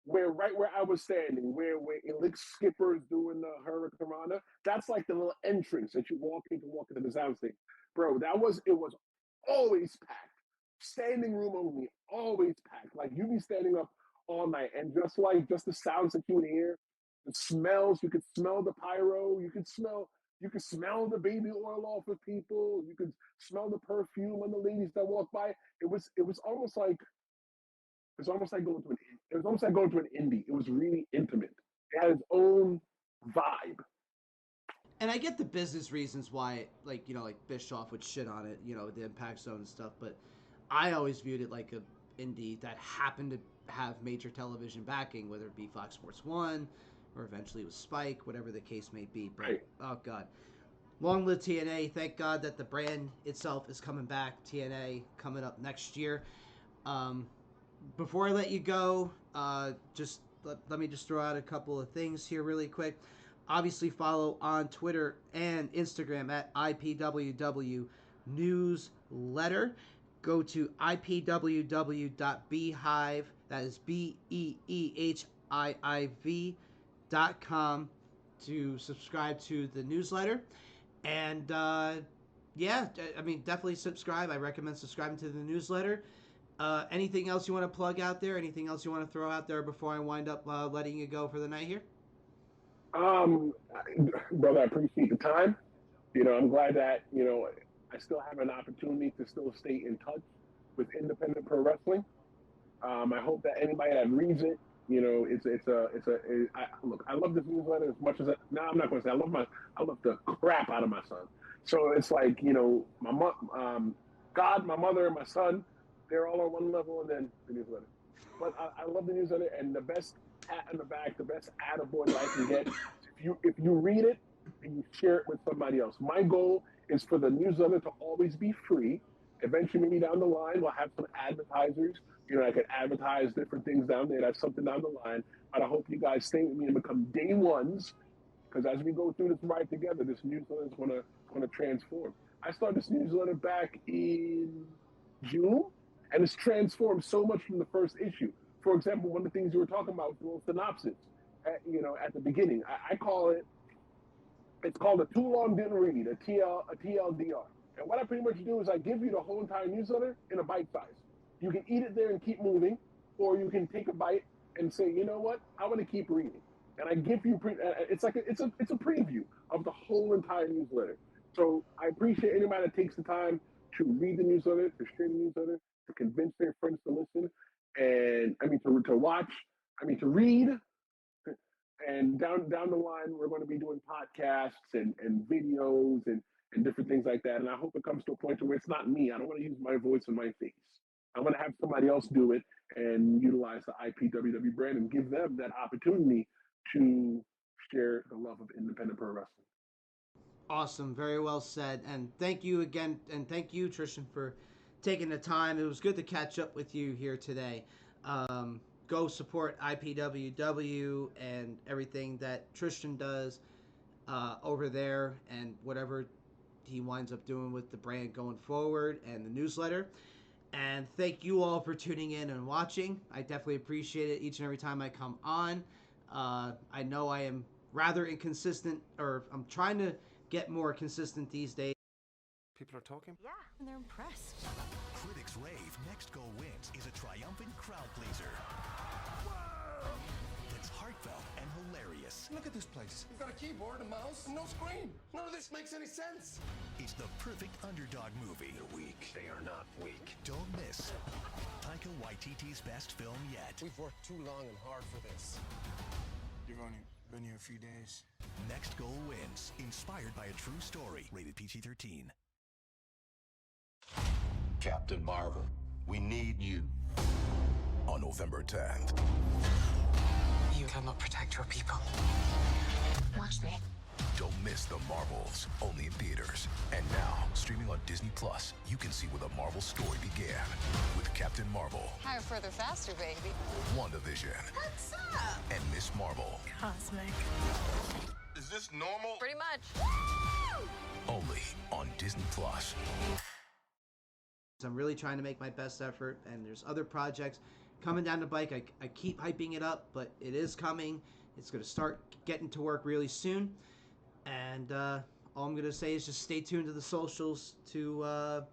where I was standing, where Elix Skipper is doing the Hurricane Rana, that's like the little entrance that you walk into the soundstage, bro. It was always packed, standing room only, always packed. Like you be standing up all night, and just the sounds that you would hear. The smells, you could smell the pyro, you could smell the baby oil off of people, you could smell the perfume on the ladies that walk by. It was almost like going to an indie. It was really intimate. It had its own vibe. And I get the business reasons why, like Bischoff would shit on it, the Impact Zone and stuff, but I always viewed it like a indie that happened to have major television backing, whether it be Fox Sports 1, or eventually it was Spike, whatever the case may be. But, right. Oh, God. Long live TNA. Thank God that the brand itself is coming back. TNA coming up next year. Before I let you go, let me just throw out a couple of things here really quick. Obviously, follow on Twitter and Instagram at IPWW Newsletter. Go to ipww.beehive, that is BEEHIIV.com to subscribe to the newsletter. And definitely subscribe. I recommend subscribing to the newsletter. Anything else you want to plug out there? Anything else you want to throw out there before I wind up letting you go for the night here? Brother, I appreciate the time. I'm glad that, I still have an opportunity to still stay in touch with independent pro wrestling. I hope that anybody that reads it, look, I love this newsletter as much as I'm not going to say I love the crap out of my son. So it's like, my mom, God, my mother, and my son, they're all on one level, and then the newsletter. But I love the newsletter, and the best pat on the back, the best attaboy that I can get, if you read it and you share it with somebody else. My goal is for the newsletter to always be free. Eventually, maybe down the line, we'll have some advertisers. I could advertise different things down there. That's something down the line. But I hope you guys stay with me and become day ones, because as we go through this ride together, this newsletter is going to transform. I started this newsletter back in June, and it's transformed so much from the first issue. For example, one of the things you were talking about was the little synopsis, at the beginning. I call it, it's called a too long didn't read, a TLDR. And what I pretty much do is I give you the whole entire newsletter in a bite size. You can eat it there and keep moving, or you can take a bite and say, you know what, I want to keep reading. And I give you, it's a preview of the whole entire newsletter. So I appreciate anybody that takes the time to read the newsletter, to share the newsletter, to convince their friends to listen, and to watch, to read. And down the line, we're going to be doing podcasts and videos and different things like that. And I hope it comes to a point where it's not me. I don't want to use my voice and my face. I want to have somebody else do it and utilize the IPWW brand and give them that opportunity to share the love of independent pro wrestling. Awesome. Very well said. And thank you again. And thank you, Tristen, for taking the time. It was good to catch up with you here today. Go support IPWW and everything that Tristen does over there, and whatever he winds up doing with the brand going forward and the newsletter. And thank you all for tuning in and watching. I definitely appreciate it each and every time I come on. I know I am rather inconsistent, or I'm trying to get more consistent these days. People are talking? Yeah, and they're impressed. Critics rave Next Go Wins is a triumphant crowd pleaser. That's heartfelt and hilarious. Look at this place. We've got a keyboard, a mouse, and no screen. None of this makes any sense. It's the perfect underdog movie. They're weak. They are not weak. Don't miss Taika Waititi's best film yet. We've worked too long and hard for this. You've only been here a few days. Next Goal Wins, inspired by a true story. Rated PG-13. Captain Marvel, we need you. On November 10th. You cannot protect your people. Watch me. Don't miss The Marvels, only in theaters. And now, streaming on Disney Plus, you can see where the Marvel story began with Captain Marvel, Higher, further, faster, baby. WandaVision, What's up? and Miss Marvel. Cosmic. Is this normal? Pretty much. Only on Disney Plus. I'm really trying to make my best effort, and there's other projects coming down the bike. I keep hyping it up, but it is coming. It's going to start getting to work really soon. And all I'm going to say is just stay tuned to the socials to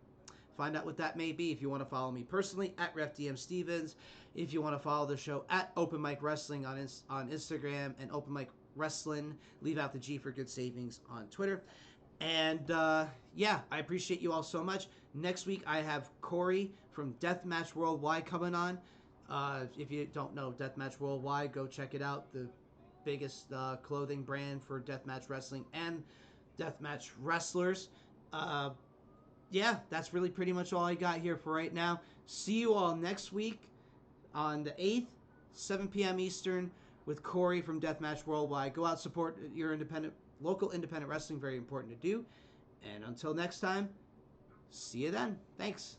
find out what that may be. If you want to follow me personally, at RefDMStevens. If you want to follow the show, at Open Mic Wrestling on Instagram, and Open Mic Wrestling, leave out the G for Good Savings on Twitter. And yeah, I appreciate you all so much. Next week, I have Corey from Deathmatch Worldwide coming on. If you don't know Deathmatch Worldwide, go check it out. The biggest clothing brand for deathmatch wrestling and deathmatch wrestlers. Yeah, that's really pretty much all I got here for right now. See you all next week on the 8th, 7 p.m. Eastern, with Corey from Deathmatch Worldwide. Go out, support your local independent wrestling. Very important to do. And until next time, see you then. Thanks.